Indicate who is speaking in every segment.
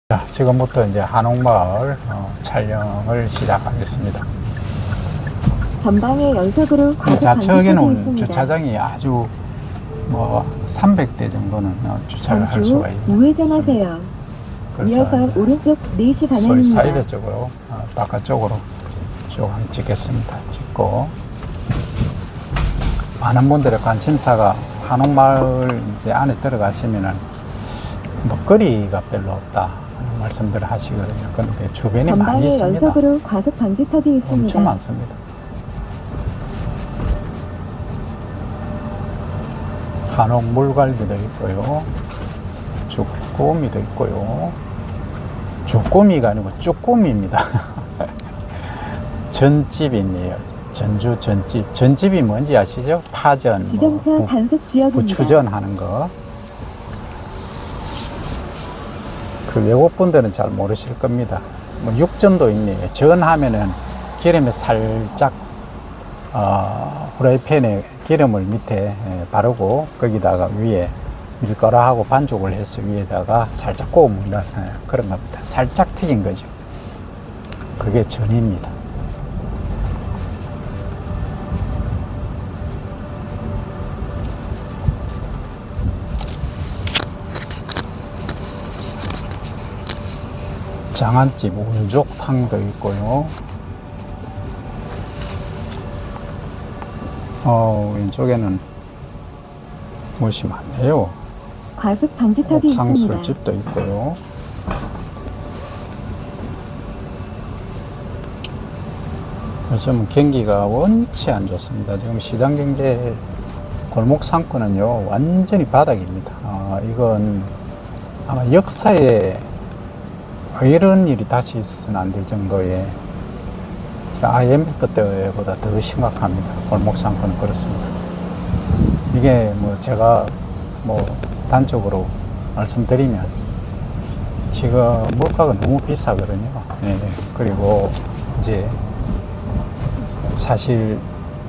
Speaker 1: 자, 지금부터 이제 한옥마을 촬영을 시작하겠습니다.
Speaker 2: 전방에 연속으로 과속
Speaker 1: 좌측에는
Speaker 2: 방지턱이 있습니다.
Speaker 1: 주차장이 아주 300대 정도는 주차를 할
Speaker 2: 잠시
Speaker 1: 수가
Speaker 2: 후
Speaker 1: 있습니다.
Speaker 2: 우회전하세요.
Speaker 1: 그래서
Speaker 2: 이어서 오른쪽 4시
Speaker 1: 소위
Speaker 2: 방향입니다.
Speaker 1: 사이드 쪽으로 바깥쪽으로 쭉 한번 찍겠습니다. 찍고 많은 분들의 관심사가 한옥마을 이제 안에 들어가시면은 먹거리가 별로 없다 말씀들을 하시거든요. 그런데 주변이 많이
Speaker 2: 전방에
Speaker 1: 있습니다.
Speaker 2: 연속으로 과속 방지턱이 있습니다.
Speaker 1: 엄청 많습니다. 한옥 물갈비도 있고요. 쭈꾸미도 있고요. 쭈꾸미가 아니고 쭈꾸미입니다. 전집이 있네요. 전주 전집. 전집이 뭔지 아시죠? 파전,
Speaker 2: 지정차 단속 지역입니다.
Speaker 1: 부추전 하는 거. 그 외국 분들은 잘 모르실 겁니다. 육전도 있네요. 전하면은 기름에 살짝 프라이팬에 기름을 밑에 바르고 거기다가 위에 밀가루하고 반죽을 해서 위에다가 살짝 구워 먹는 그런 겁니다. 살짝 튀긴 거죠. 그게 전입니다. 장안집 운족탕도 있고요. 왼쪽에는 무엇이 많네요.
Speaker 2: 과속 방지턱이 있습니다.
Speaker 1: 옥상술집도 있고요. 요즘은 경기가 원치 안 좋습니다. 지금 시장경제 골목 상권은요 완전히 바닥입니다. 이건 아마 역사에 이런 일이 다시 있어서는 안 될 정도의 IMF 때보다 더 심각합니다. 골목 상권은 그렇습니다. 이게 제가 단적으로 말씀드리면 지금 물가가 너무 비싸거든요. 네. 그리고 이제 사실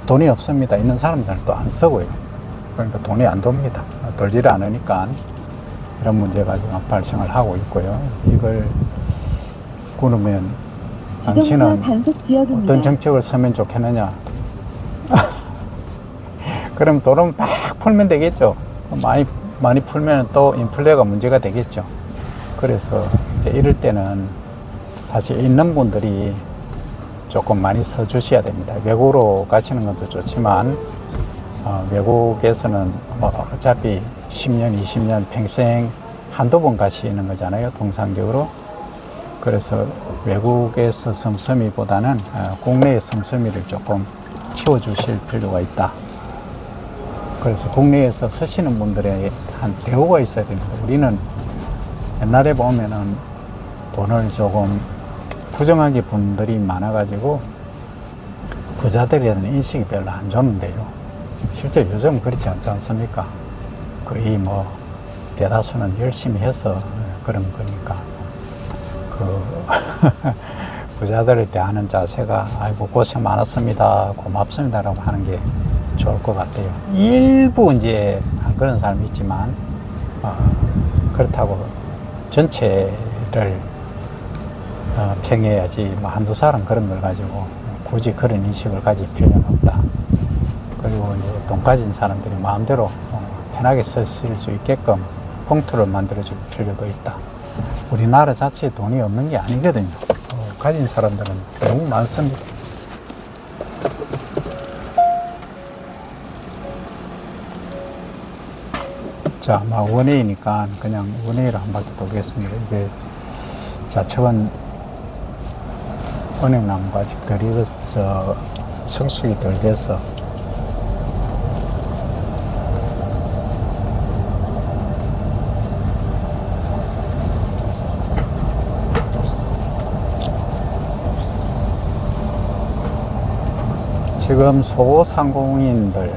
Speaker 1: 돈이 없습니다. 있는 사람들은 또 안 쓰고요. 그러니까 돈이 안 돕니다. 돌지를 않으니까 이런 문제가 지금 발생을 하고 있고요. 이걸 그러면 당신은
Speaker 2: 단속 지역입니다.
Speaker 1: 어떤 정책을 쓰면 좋겠느냐? 그럼 돈은 막 풀면 되겠죠. 많이 풀면 또 인플레가 문제가 되겠죠. 그래서 이제 이럴 때는 사실 있는 분들이 조금 많이 써주셔야 됩니다. 외국으로 가시는 것도 좋지만 외국에서는 어차피 10년, 20년 평생 한두 번 가시는 거잖아요. 통상적으로. 그래서 외국에서 씀씀이보다는 국내의 씀씀이를 조금 키워주실 필요가 있다. 그래서 국내에서 쓰시는 분들의 한 대우가 있어야 됩니다. 우리는 옛날에 보면은 돈을 조금 부정하게 분들이 많아가지고 부자들에 대한 인식이 별로 안 좋은데요. 실제 요즘 그렇지 않지 않습니까? 거의 대다수는 열심히 해서 그런 거니까. 부자들을 대하는 자세가 아이고 고생 많았습니다, 고맙습니다라고 하는 게 좋을 것 같아요. 일부 이제 그런 사람이 있지만 그렇다고 전체를 평해야지 한두 사람 그런 걸 가지고 굳이 그런 인식을 가질 필요는 없다. 그리고 이제 돈 가진 사람들이 마음대로 편하게 쓰실 수 있게끔 봉투를 만들어줄 필요도 있다. 우리나라 자체에 돈이 없는 게 아니거든요. 가진 사람들은 너무 많습니다. 자, 원웨이니까 그냥 원웨이로 한 바퀴 돌겠습니다. 이게 좌측은 은행나무가 아직 덜 익어서 성숙이 덜 돼서 지금 소상공인들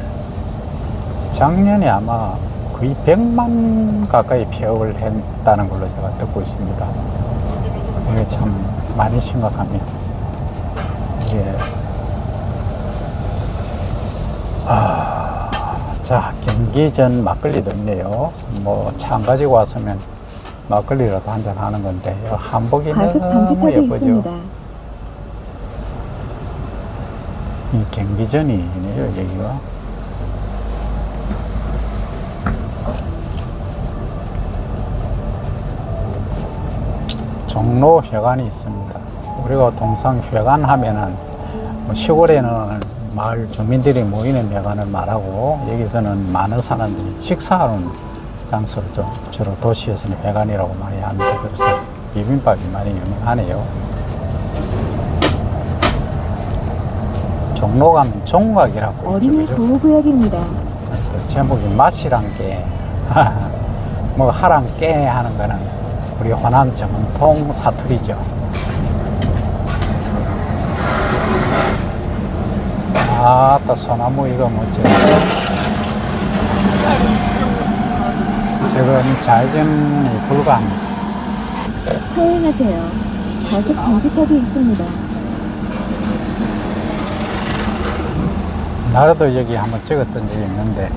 Speaker 1: 작년에 아마 거의 100만 가까이 폐업을 했다는 걸로 제가 듣고 있습니다. 이게 참 많이 심각합니다. 이게 자, 경기전 막걸리도 있네요. 차 안 가지고 왔으면 막걸리라도 한잔 하는 건데 이 한복이
Speaker 2: 과속
Speaker 1: 너무
Speaker 2: 방지턱이
Speaker 1: 예쁘죠.
Speaker 2: 있습니다.
Speaker 1: 이 경기전이네요 여기가. 종로회관이 있습니다. 우리가 동상 회관 하면은 뭐 시골에는 마을 주민들이 모이는 회관을 말하고 여기서는 많은 사람들이 식사하는 장소를 주로 도시에서는 회관이라고 많이 합니다. 그래서 비빔밥이 많이 유명하네요. 종로 가면 종각이라고
Speaker 2: 어린이
Speaker 1: 있죠.
Speaker 2: 보호구역입니다.
Speaker 1: 또 제목이 맛이란 게, 뭐 하란 게 하는 거는 우리 호남 전통 사투리죠. 아따 소나무 이거 뭐지? 지금 좌회전이 불가합니다.
Speaker 2: 서행하세요. 과속 방지턱이 있습니다.
Speaker 1: 나라도 여기 한번 찍었던 적이 있는데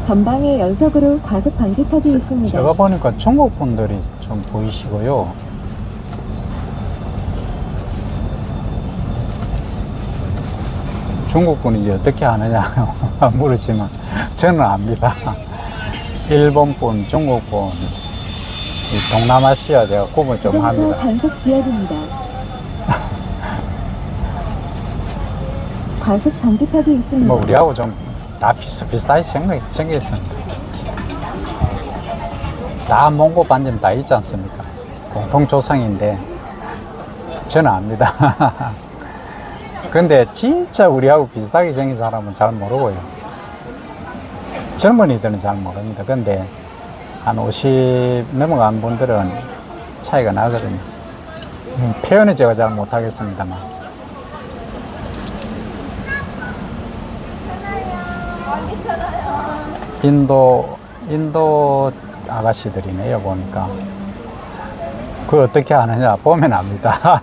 Speaker 2: 전방에 연석으로 과속 방지턱이 있습니다.
Speaker 1: 제가 보니까 중국 분들이 좀 보이시고요. 중국 분이 어떻게 하느냐 물으시면 저는 압니다. 일본 분, 중국 분, 이 동남아시아 제가 구분 좀
Speaker 2: 주정차
Speaker 1: 합니다.
Speaker 2: 단속 지역입니다. 과속 방지턱이 있습니다.
Speaker 1: 뭐 우리하고 좀 다 비슷비슷하게 생겼습니다. 다 몽고 반점 다 있지 않습니까? 공통 조상인데 저는 압니다. 근데 진짜 우리하고 비슷하게 생긴 사람은 잘 모르고요. 젊은이들은 잘 모릅니다. 근데 한 50 넘어간 분들은 차이가 나거든요. 표현은 제가 잘 못하겠습니다만. 인도 아가씨들이네요, 보니까. 그걸 어떻게 하느냐, 보면 압니다.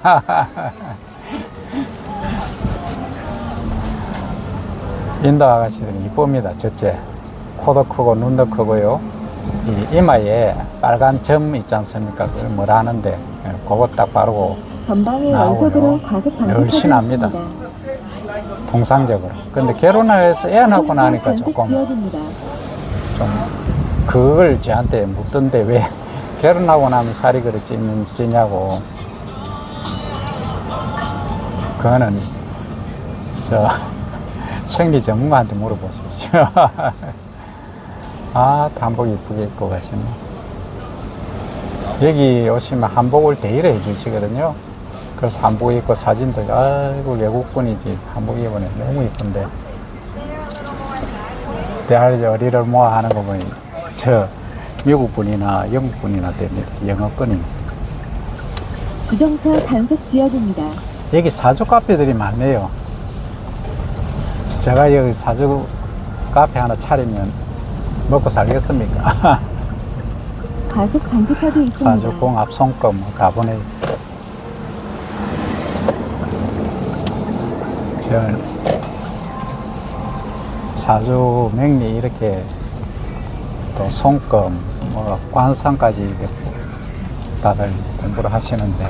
Speaker 1: 인도 아가씨들은 이쁩니다, 첫째. 코도 크고, 눈도 크고요. 이 이마에 빨간 점 있지 않습니까? 그걸 뭐라 하는데, 그거 딱 바르고
Speaker 2: 전방에
Speaker 1: 나오고요.
Speaker 2: 연석으로 과속 방지턱이
Speaker 1: 열심합니다.
Speaker 2: 있습니다.
Speaker 1: 통상적으로. 근데 결혼해서 애 낳고 나니까
Speaker 2: 단속
Speaker 1: 조금
Speaker 2: 지역입니다.
Speaker 1: 좀 그걸 저한테 묻던데 왜 결혼하고 나면 살이 그래 찌냐고. 그거는 저 생리 전문가한테 물어보십시오. 아, 한복 이쁘게 입고 가시네. 여기 오시면 한복을 대여를 해주시거든요. 그래서 한복 입고 사진들, 아이고 외국분이지 한복 입으네 너무 이쁜데. 대할아버지 어리를 모아 하는 거 보니 저 미국분이나 영국분이나 됩니다. 영어권이.
Speaker 2: 주정차 단속 지역입니다.
Speaker 1: 여기 사주 카페들이 많네요. 제가 여기 사주 카페 하나 차리면 먹고 살겠습니까?
Speaker 2: 과속 방지턱이 있습니다.
Speaker 1: 사주 공합 손금 가보네. 저는 사주 명리 이렇게 또 손금 뭐 관상까지 이렇게 다들 이제 공부를 하시는데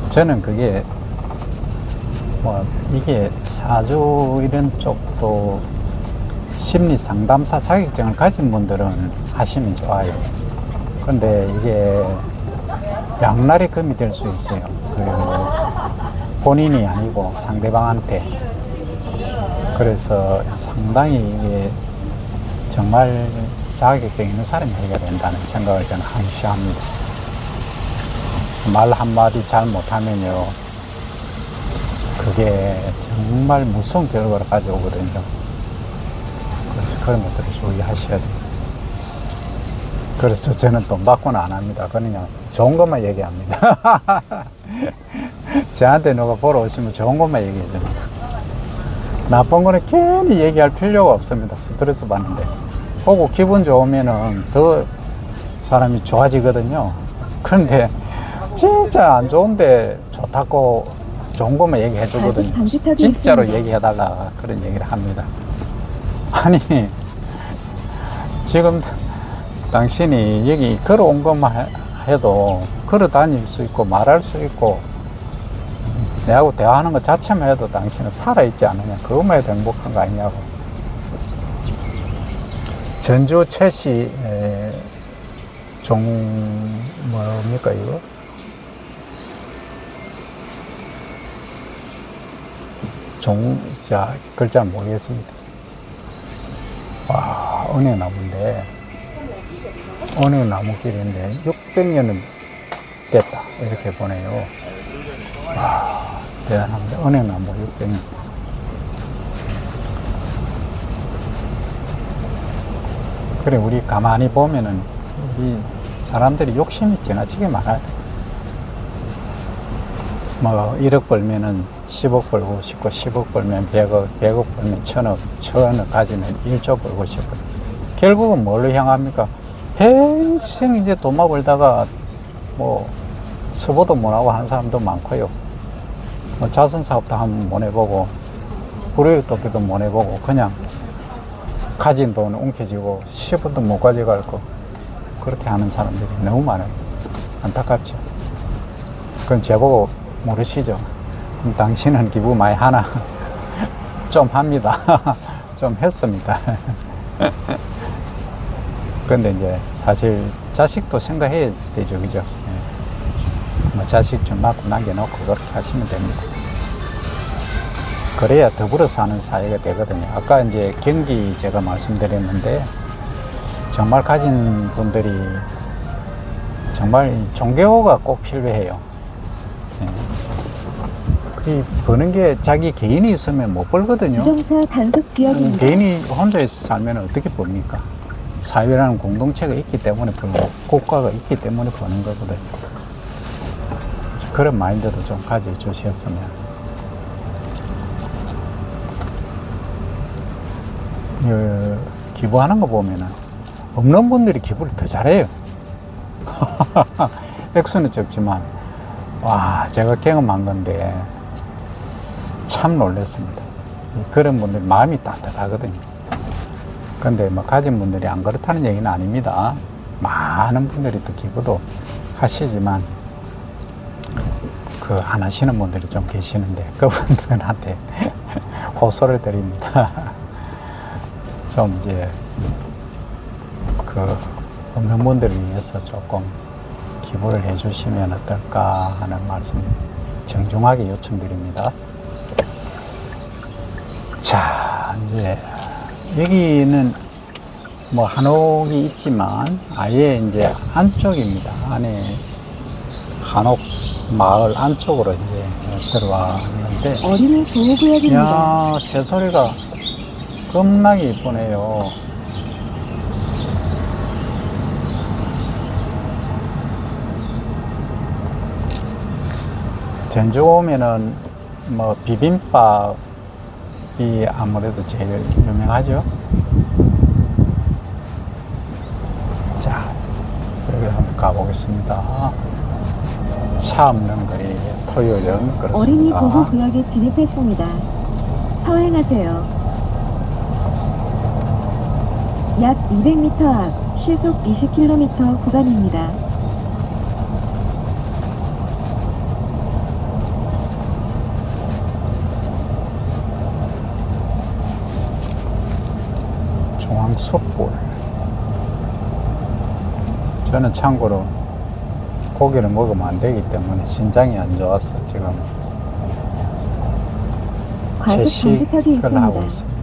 Speaker 1: 저는 그게 뭐 이게 사주 이런 쪽도 심리 상담사 자격증을 가진 분들은 하시면 좋아요. 근데 이게 양날의 검이 될 수 있어요. 그리고 본인이 아니고 상대방한테. 그래서 상당히 이게 정말 자격증 있는 사람이 해야 된다는 생각을 저는 항시 합니다. 말 한마디 잘 못하면요, 그게 정말 무서운 결과를 가져오거든요. 그래서 그런 것들을 주의하셔야 돼요. 그래서 저는 돈 받고는 안 합니다. 그냥 좋은 것만 얘기합니다. 저한테 누가 보러 오시면 좋은 것만 얘기해 줍니다. 나쁜 거는 괜히 얘기할 필요가 없습니다. 스트레스 받는데. 보고 기분 좋으면은 더 사람이 좋아지거든요. 그런데 진짜 안 좋은데 좋다고 좋은 것만 얘기해 주거든요.
Speaker 2: 가속 방지턱이
Speaker 1: 진짜로
Speaker 2: 있습니다.
Speaker 1: 얘기하다가 그런 얘기를 합니다. 아니, 지금 당신이 여기 걸어온 것만 해도 걸어 다닐 수 있고 말할 수 있고 내하고 대화하는 것 자체만 해도 당신은 살아있지 않느냐. 그것만 해도 행복한 거 아니냐고. 전주 최씨 뭡니까 이거? 자, 글자 모르겠습니다. 와, 은행나무인데, 은행나무길인데, 600년은 됐다. 이렇게 보네요. 와, 대단합니다. 은행나무 600년. 그래, 우리 가만히 보면은, 우리 사람들이 욕심이 지나치게 많아요. 뭐 1억 벌면은 10억 벌고 싶고 10억 벌면 100억, 100억 벌면 1000억, 1000억 가지면 1조 벌고 싶고 결국은 뭘로 향합니까? 평생 이제 돈만 벌다가 뭐 서보도 못하고 하는 사람도 많고요. 뭐 자선사업도 한번 못 해보고 불효육도끼도 못 해보고 그냥 가진 돈 움켜쥐고 10원도 못 가져갈 거 그렇게 하는 사람들이 너무 많아요. 안타깝죠. 그건 제보고 모르시죠? 그럼 당신은 기부 많이 하나? 좀 합니다. 좀 했습니다. 근데 이제 사실 자식도 생각해야 되죠. 그죠? 예. 뭐 자식 좀 낳고 남겨놓고 그렇게 하시면 됩니다. 그래야 더불어 사는 사회가 되거든요. 아까 이제 경기 제가 말씀드렸는데 정말 가진 분들이 정말 종교가 꼭 필요해요. 이 버는 게 자기 개인이 있으면 못 벌거든요.
Speaker 2: 주정차 단속 지역입니다.
Speaker 1: 개인이 혼자 살면 어떻게 벌니까? 사회라는 공동체가 있기 때문에 벌고 국가가 있기 때문에 버는 거거든요. 그런 마인드도 좀 가져주셨으면. 기부하는 거 보면은 없는 분들이 기부를 더 잘해요. 액수는 적지만 와, 제가 경험한 건데 참 놀랐습니다. 그런 분들 마음이 따뜻하거든요. 근데 뭐 가진 분들이 안 그렇다는 얘기는 아닙니다. 많은 분들이 또 기부도 하시지만 그 안 하시는 분들이 좀 계시는데 그분들한테 호소를 드립니다. 좀 이제 그 없는 분들을 위해서 조금 기부를 해주시면 어떨까 하는 말씀 정중하게 요청드립니다. 자, 이제 여기는 뭐 한옥이 있지만 아예 이제 안쪽입니다. 안에 한옥 마을 안쪽으로 이제 들어왔는데
Speaker 2: 어린이 보호구역입니다.
Speaker 1: 야, 새소리가 겁나게 이쁘네요. 전주 오면은 뭐 비빔밥이 아무래도 제일 유명하죠. 자, 여기 한번 가보겠습니다. 차 없는 거리 토요일은 그렇습니다.
Speaker 2: 어린이 보호구역에 진입했습니다. 서행하세요. 약 200m 앞 시속 20km 구간입니다.
Speaker 1: 중앙숯불. 저는 참고로 고기를 먹으면 안 되기 때문에 신장이 안 좋아서 지금
Speaker 2: 과속 방지턱이
Speaker 1: 채식을 하고
Speaker 2: 있습니다.
Speaker 1: 있습니다.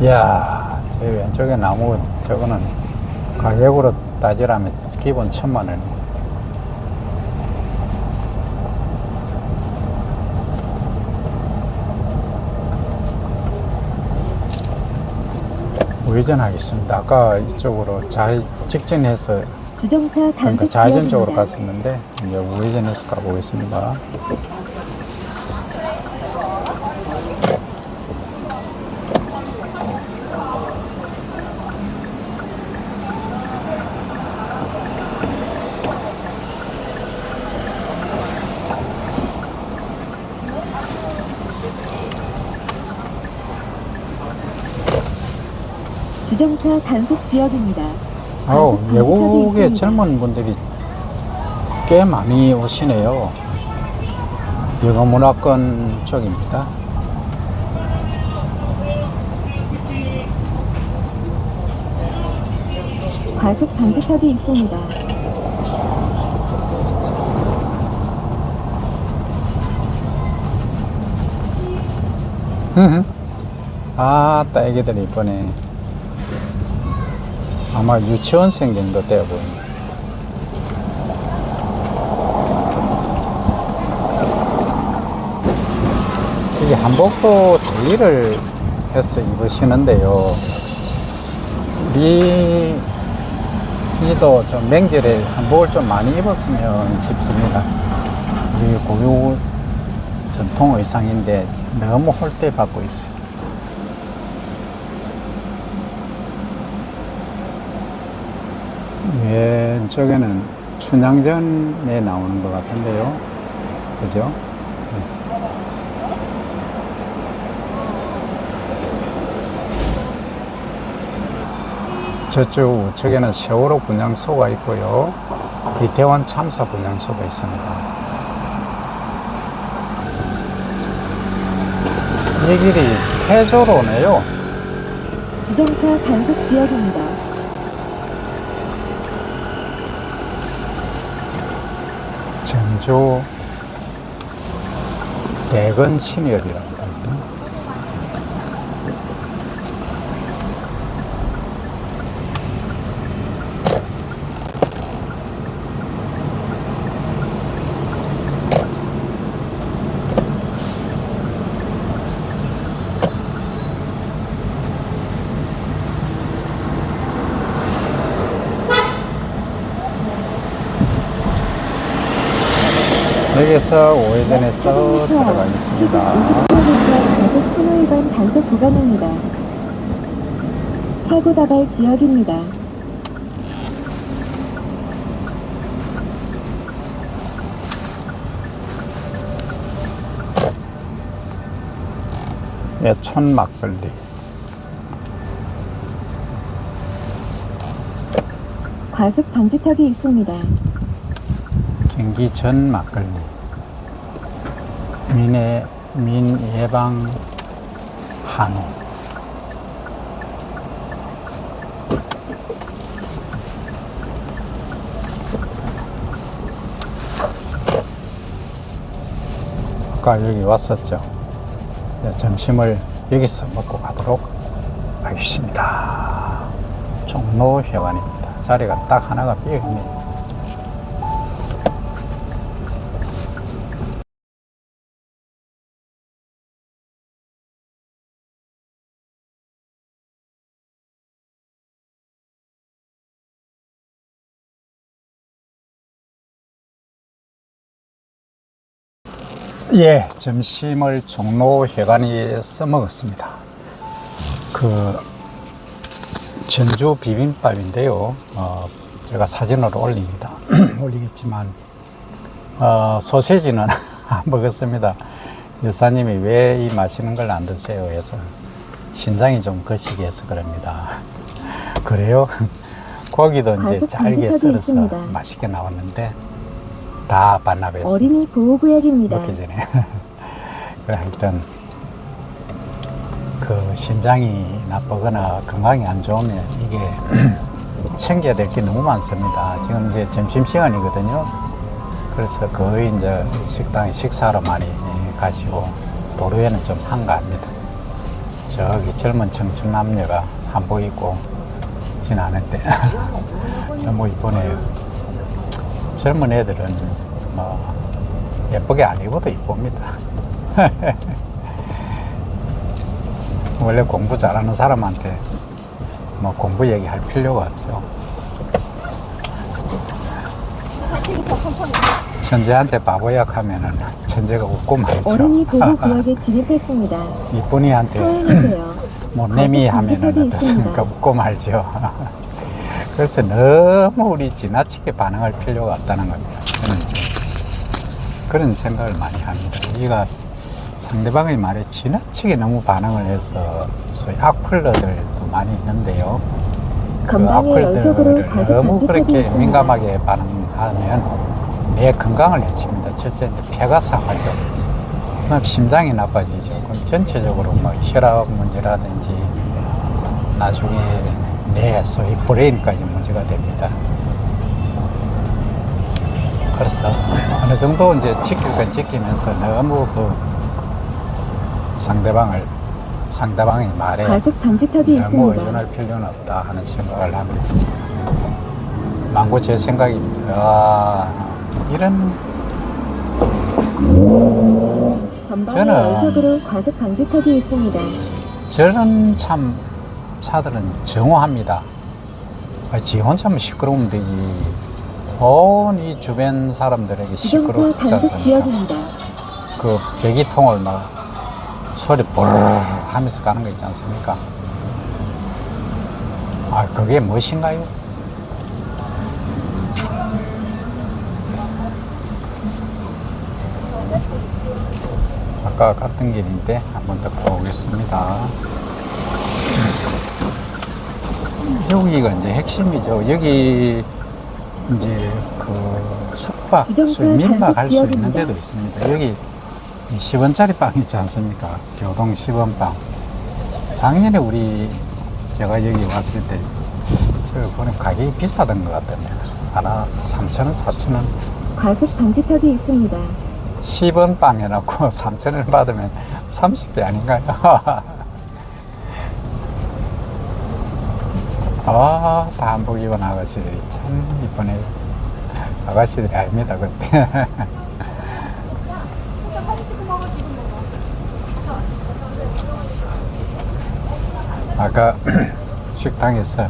Speaker 1: 이야, 저 왼쪽에 나무 저거는 가격으로 따지라면 기본 1000만 원. 우회전하겠습니다. 아까 이쪽으로 직진해서
Speaker 2: 주정차
Speaker 1: 그러니까
Speaker 2: 단속
Speaker 1: 좌회전 쪽으로
Speaker 2: 지역입니다.
Speaker 1: 갔었는데 이제 우회전해서 가보겠습니다.
Speaker 2: 주정차 단속 지역입니다.
Speaker 1: 아우,
Speaker 2: 단속
Speaker 1: 외국의
Speaker 2: 방지턱이 있습니다.
Speaker 1: 젊은 분들이 꽤 많이 오시네요. 영어문화권 쪽입니다.
Speaker 2: 과속 방지턱이 있습니다.
Speaker 1: 아따, 애기들 이번에 아마 유치원생 정도 되어 보입니다. 저기 한복도 대의를 해서 입으시는데요. 우리도 좀 명절에 한복을 좀 많이 입었으면 싶습니다. 우리 고유 전통 의상인데 너무 홀대받고 있어요. 왼쪽에는 춘향전에 나오는 것 같은데요. 그죠? 저쪽 우측에는 세월호 분향소가 있고요. 이태원 참사 분향소도 있습니다. 이 길이 해조로네요.
Speaker 2: 주정차 단속 지역입니다.
Speaker 1: 전주 대건 신협이랍니다. 여기서 우회전해서 들어가겠습니다.
Speaker 2: 50km 과속 신호 위반 단속 구간입니다. 사고 다발 지역입니다.
Speaker 1: 예촌 막걸리.
Speaker 2: 과속 방지턱이 있습니다.
Speaker 1: 경기 전 막걸리. 민예방 한우. 아까 여기 왔었죠. 이제 점심을 여기서 먹고 가도록 하겠습니다. 종로회관입니다. 자리가 딱 하나가 비어 있네요. 예, 점심을 종로회관에서 먹었습니다. 그 전주 비빔밥인데요. 제가 사진으로 올립니다. 올리겠지만 소세지는 안 먹었습니다. 여사님이 왜 이 맛있는 걸 안 드세요? 해서 신장이 좀 거시기 해서 그럽니다. 그래요? 고기도 이제
Speaker 2: 과속
Speaker 1: 잘게
Speaker 2: 방지턱이
Speaker 1: 썰어서
Speaker 2: 있습니다.
Speaker 1: 맛있게 나왔는데 다 반납했습니다.
Speaker 2: 어린이 보호구역입니다.
Speaker 1: 먹기 전에. 하여튼 그 신장이 나쁘거나 건강이 안 좋으면 이게 챙겨야 될 게 너무 많습니다. 지금 이제 점심시간이거든요. 그래서 거의 이제 식당에 식사로 많이 가시고 도로에는 좀 한가합니다. 저기 젊은 청춘 남녀가 한복 입고 지나는데 너무 이쁘네요. 젊은 애들은 뭐 예쁘게 안 입어도 이쁩니다. 원래 공부 잘하는 사람한테 뭐 공부 얘기할 필요가 없죠. 천재한테 바보약 하면은 천재가 웃고 말죠.
Speaker 2: 어른이 보호 구역에 진입했습니다.
Speaker 1: 이쁜이한테
Speaker 2: 서행하세요.
Speaker 1: 못내미 하면은 어떻습니까? 웃고 말죠. 그래서 너무 우리 지나치게 반응할 필요가 없다는 겁니다. 저는 이제 그런 생각을 많이 합니다. 우리가 상대방의 말에 지나치게 너무 반응을 해서 소위 악플러들도 많이 있는데요. 그
Speaker 2: 전방에 연속으로
Speaker 1: 악플들을
Speaker 2: 과속
Speaker 1: 너무
Speaker 2: 방지턱이
Speaker 1: 그렇게
Speaker 2: 있습니다.
Speaker 1: 민감하게 반응하면 내 건강을 해칩니다. 첫째, 폐가 상하죠. 그럼 심장이 나빠지죠. 그럼 전체적으로 뭐 혈압 문제라든지 나중에 뇌, 소위 브레인까지 문제가 됩니다. 그래서 어느 정도 이제 지킬 건 지키면서 너무 그 상대방의 말에
Speaker 2: 과속 방지턱이
Speaker 1: 너무
Speaker 2: 있습니다.
Speaker 1: 의존할 필요는 없다 하는 생각을 합니다. 망고 제 생각입니다. 이런
Speaker 2: 전방에
Speaker 1: 저는
Speaker 2: 연속으로 과속 방지턱이 있습니다.
Speaker 1: 저런 참 사들은 정오합니다. 지 혼자만 시끄러우면 되지. 온 이 주변 사람들에게
Speaker 2: 자동차
Speaker 1: 시끄럽지
Speaker 2: 단속
Speaker 1: 않습니까?
Speaker 2: 지역입니다.
Speaker 1: 그 배기통을 막 소리 뽀르르 하면서 가는 거 있지 않습니까? 그게 무엇인가요? 아까 갔던 길인데 한번 더 가보겠습니다. 여기가 이제 핵심이죠. 여기 이제 그 숙박,
Speaker 2: 주정차
Speaker 1: 민박할
Speaker 2: 단속
Speaker 1: 수 있는
Speaker 2: 지역입니다.
Speaker 1: 데도 있습니다. 여기 10원짜리 빵 있지 않습니까? 교동 10원 빵. 작년에 제가 여기 왔을 때 저 보면 가격이 비싸던 것 같던데 하나 3,000원, 4,000원.
Speaker 2: 과속 방지턱이 있습니다.
Speaker 1: 10원 빵 해놓고 3,000원 받으면 30대 아닌가요? 다 한복 입은 아가씨들이 참 이쁘네요. 아가씨들이 아닙니다, 그때. 아까 식당에서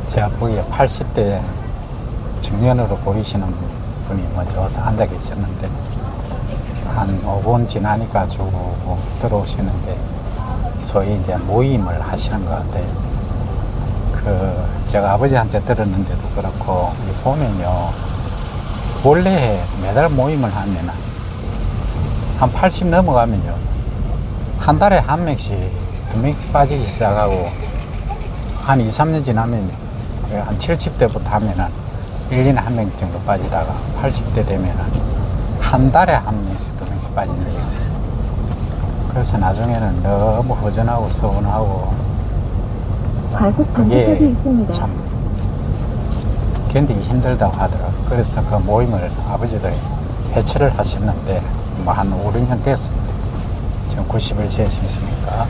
Speaker 1: 제가 보기에 80대 중년으로 보이시는 분이 먼저 와서 앉아 계셨는데 한 5분 지나니까 쭉 들어오시는데 소위 이제 모임을 하시는 것 같아요. 제가 아버지한테 들었는데도 그렇고 보면요, 원래 매달 모임을 하면은 한 80 넘어가면요, 한 달에 한 명씩, 두 명씩 빠지기 시작하고 한 2, 3년 지나면 한 70대부터 하면은 1년에 한 명 정도 빠지다가 80대 되면은 한 달에 한 명씩, 두 명씩 빠진대요. 그래서 나중에는 너무 허전하고 서운하고
Speaker 2: 과속 방지턱이
Speaker 1: 그게
Speaker 2: 있습니다.
Speaker 1: 참 견디기 힘들다고 하더라고요. 그래서 그 모임을 아버지들이 해체를 하셨는데 뭐 한 5, 6년 됐습니다. 지금 90을 지으셨으니까.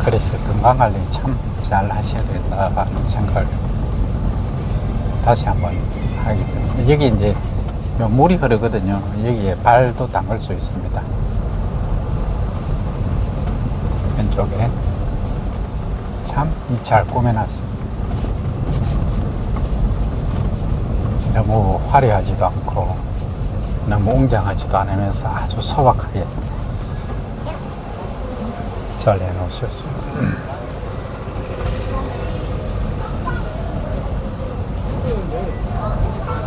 Speaker 1: 그래서 건강관리 참 잘 하셔야 된다는 생각을 다시 한번 하게 됩니다. 여기 이제 물이 흐르거든요. 여기에 발도 담글 수 있습니다. 왼쪽에 참 잘 꾸며놨습니다. 너무 화려하지도 않고 너무 웅장하지도 않으면서 아주 소박하게 잘 해놓으셨어요.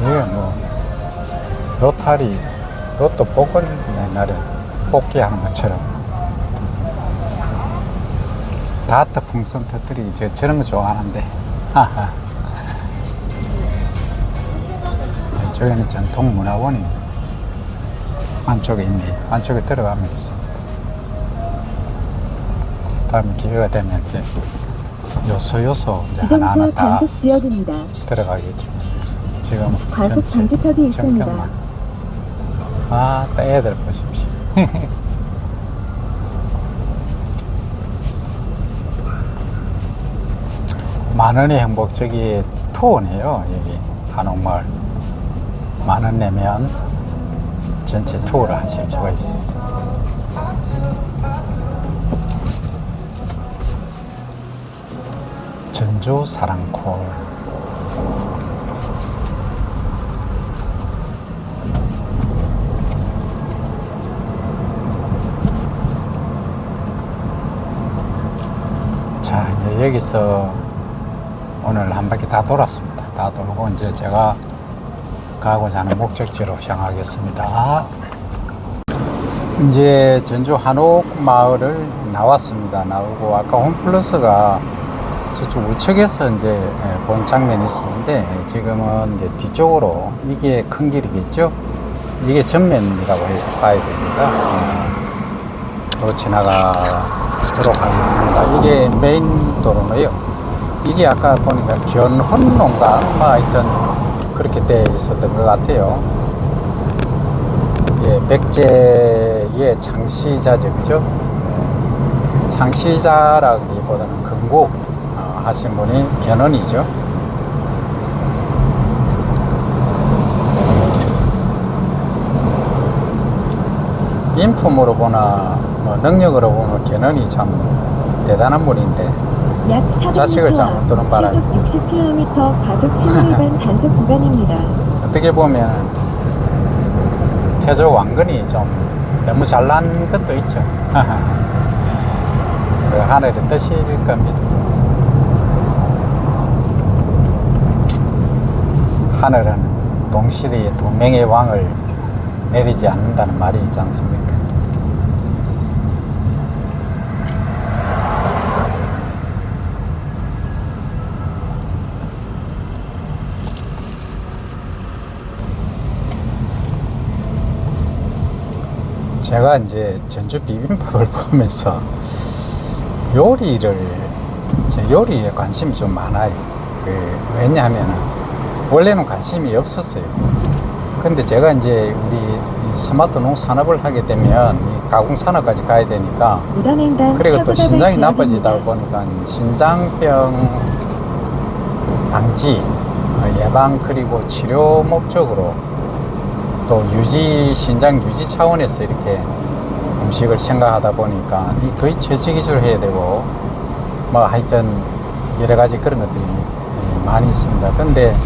Speaker 1: 이게 뭐 로또 복권 옛날에 뽑기하는 것처럼 다트 풍선 터뜨리기 저런 거 좋아하는데 저기는 전통문화원이 안쪽에 있네. 안쪽에 들어가면 있습니다. 다음에 기회가 되면 이제 요소 이제
Speaker 2: 주정차
Speaker 1: 하나하나 다
Speaker 2: 단속 지역입니다.
Speaker 1: 들어가겠죠. 지금
Speaker 2: 과속 방지턱이 있습니다.
Speaker 1: 정평만. 애들 보십시오. 만원의 행복, 저기 투어네요. 여기 한옥마을. 만원 내면 전체 투어를 하실 수가 있습니다. 전주 사랑콜. 자, 이제 여기서 오늘 한 바퀴 다 돌았습니다. 다 돌고 이제 제가 가고자 하는 목적지로 향하겠습니다. 이제 전주 한옥 마을을 나왔습니다. 나오고 아까 홈플러스가 저쪽 우측에서 이제 본 장면이 있었는데 지금은 이제 뒤쪽으로 이게 큰 길이겠죠. 이게 전면이라고 봐야 됩니다. 로 지나가도록 하겠습니다. 이게 메인 도로고요. 이게 아까 보니까 견헌로인가 뭐 하여튼 그렇게 돼 있었던 것 같아요. 예, 백제의 장시자죠, 그죠? 예, 장시자라기보다는 건국 하신 분이 견훤이죠. 인품으로 보나 뭐 능력으로 보면 견훤이 참 대단한 분인데
Speaker 2: 약 400m
Speaker 1: 자식을 잘못 두는 바람에
Speaker 2: 시속 60km 과속 신호위반 단속 구간입니다.
Speaker 1: 어떻게 보면 태조 왕건이 좀 너무 잘난 것도 있죠. 그 하늘의 뜻일 겁니다. 하늘은 동시대에 두 명의 왕을 내리지 않는다는 말이 있지 않습니까? 제가 이제 전주 비빔밥을 보면서 제 요리에 관심이 좀 많아요. 왜냐하면 원래는 관심이 없었어요. 근데 제가 이제 우리 스마트 농산업을 하게 되면 이 가공산업까지 가야 되니까 그리고 또 신장이 나빠지다 보니까 신장병 방지, 예방 그리고 치료 목적으로 또 신장 유지 차원에서 이렇게 음식을 생각하다 보니까 거의 채식위주로 해야 되고 뭐 하여튼 여러 가지 그런 것들이 많이 있습니다. 근데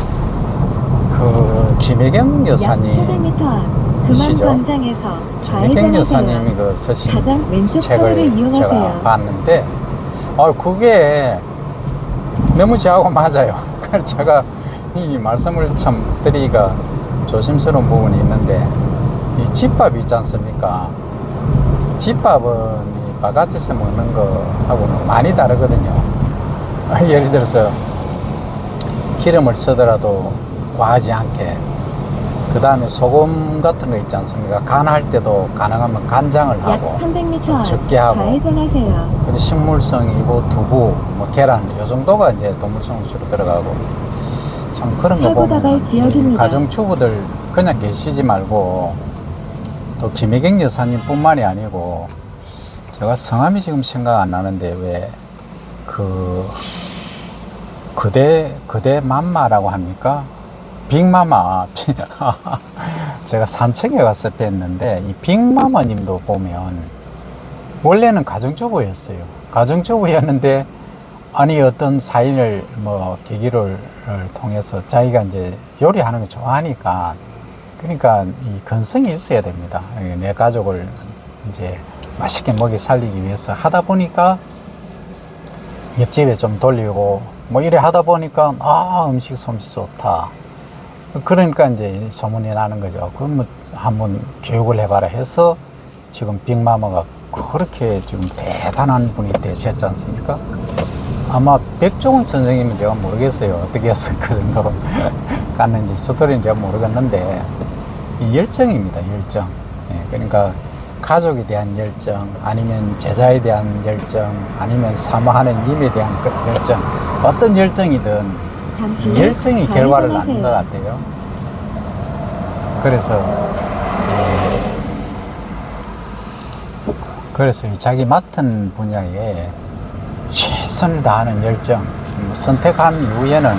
Speaker 1: 김혜경 여사님 이시죠? 김혜경 여사님이 쓰신 책을 제가 봤는데 그게 너무 저하고 맞아요. 그래서 제가 이 말씀을 참 드리기가 조심스러운 부분이 있는데 이 집밥 있지 않습니까? 집밥은 이 바깥에서 먹는 거하고는 많이 다르거든요. 예를 들어서 기름을 쓰더라도 과하지 않게, 그 다음에 소금 같은 거 있지 않습니까? 간할 때도 가능하면 간장을 하고
Speaker 2: 300m
Speaker 1: 적게 하고,
Speaker 2: 좌회전하세요.
Speaker 1: 근데 식물성이고 두부, 뭐 계란 요 정도가 이제 동물성으로 주로 들어가고, 참 그런 거 보면 가정주부들 그냥 계시지 말고, 또 김혜경 여사님 뿐만이 아니고 제가 성함이 지금 생각 안 나는데 왜 그대 맘마라고 합니까? 빅마마. 제가 산책에 가서 뵀는데 이 빅마마님도 보면 원래는 가정주부였어요. 가정주부였는데 아니 어떤 사인을 뭐 계기를 통해서 자기가 이제 요리하는 거 좋아하니까, 그러니까 이 건성이 있어야 됩니다. 내 가족을 이제 맛있게 먹이 살리기 위해서 하다 보니까 옆집에 좀 돌리고 뭐 이래 하다 보니까 음식 솜씨 좋다. 그러니까 이제 소문이 나는 거죠. 그러면 한번 교육을 해봐라 해서 지금 빅마마가 그렇게 지금 대단한 분이 되셨지 않습니까? 아마 백종원 선생님은 제가 모르겠어요. 어떻게 해서 그 정도로 갔는지 스토리는 제가 모르겠는데 이 열정입니다. 열정. 그러니까 가족에 대한 열정, 아니면 제자에 대한 열정, 아니면 사모하는 임에 대한 그 열정, 어떤 열정이든 열정이 결과를 낳는 것 같아요. 그래서 자기 맡은 분야에 최선을 다하는 열정, 선택한 이후에는